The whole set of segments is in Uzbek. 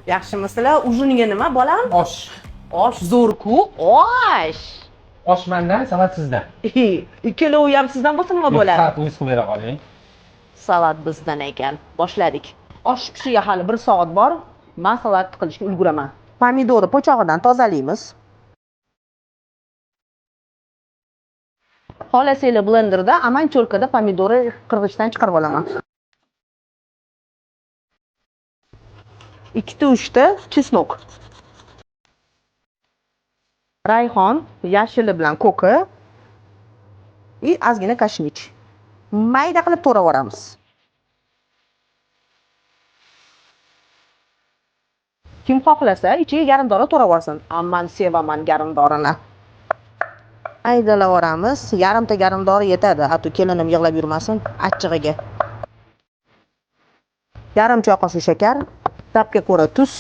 Yaxshimisizlar? Ujiniga nima bolam? Osh. Osh zo'r-ku, osh. Osh mendan, salat sizdan. Ikkalovi ham sizdan bo'lsa nima bo'ladi? Salat o'zingiz qilib bera qoling. Salat bizdan ekan. Boshladik. Osh pishishiga hali 1 soat bor. Men salat qilishga ulguraman. Pomidorni po'chog'idan tozalaymiz. Xolasanglar blenderda, amanchorkada pomidorni qirg'ichdan chiqarib olaman. 2-3 ta chesnok. Rayhon, yashili bilan ko'ki va ozgina kashnich. Mayda qilib to'rab olamiz. Kim xohlasa, ichiga garmdora to'rab olsin. Amman sevaman garmdorini. Aydalab olamiz. Yarimta garmdora yetadi. Hatto kelinim yig'lab yurmasin achchig'iga. Yarim choy qoshiq shakar, tabga ko'ra tuz,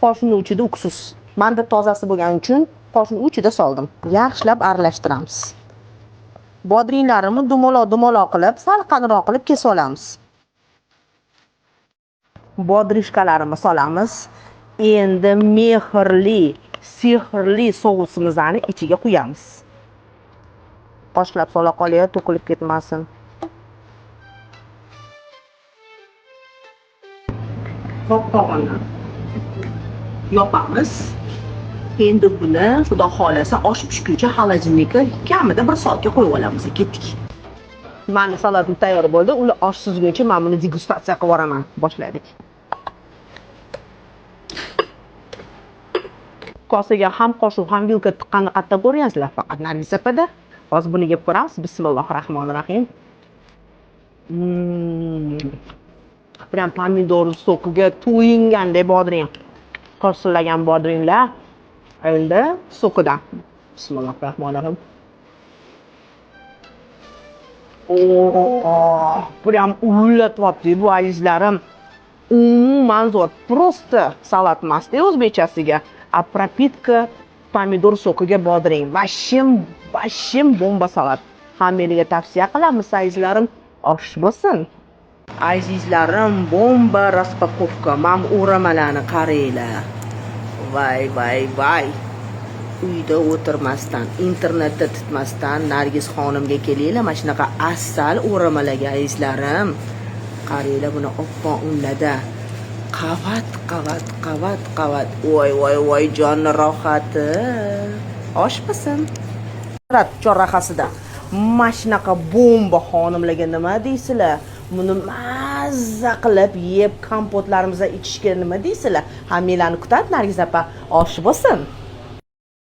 qoshning uchida uksus. Menda tozasi bo'lgani uchun qoshning uchida soldim. Yaxshilab aralashtiramiz. Bodringlarimni dumaloq qilib, salqinroq qilib kesib olamiz. Bodrishkalarimizni solamiz. Endi sehrli sousimizni ichiga quyamiz. Boshlab sola qolay, to'kilib ketmasin. Qopqog'ini yopamiz. Endi buni xudo xolasa osh pishguncha xolajinlikka kamida 1 soatga qo'yib olamiz. Ketdik. Mani salatim tayyor bo'ldi. Uni osh suzguncha men buni degustatsiya qilib yuboraman. Boshladik. Kosaga ham qoshiq, ham vilka tiqqanni qattiq ko'ryapsizlar, faqat Nargiz opada. Hozir buni yeb ko'ramiz. Bismillahirrohmanirrohim. Prям pomidor sokiga to'yingandek bodring. Qorsillagan bodringlar. Endi sokidan. Bismillahirrohmanirrohim. Prям ulatyapti bu azizlarim. Manzur просто salat emas-da o'zbekchasiga. A propitka pomidor sokiga bodring. Vashim bomba salat. Hammaga tavsiya qilamiz azizlarim. Osh bo'lsin. Azizlarim, bomba raspakovka. Men o'ramalarni qaranglar. Vay. Uyda o'tirmasdan, internetda tutmasdan Nargiz xonimga kelinglar, mana shunaqa asal o'ramalarga azizlarim. Qaranglar buni oppoq unlarda. Qavat. Voy, jonni rohati. Osh bo'lsin. Chorrahasida. Mana shunaqa bomba xonimlarga nima deysizlar? Buni mazza qilib yeb kompotlarimizda ichishga nima deysizlar? Hammalarni kutadi Nargiz opa. Osh bo'lsin.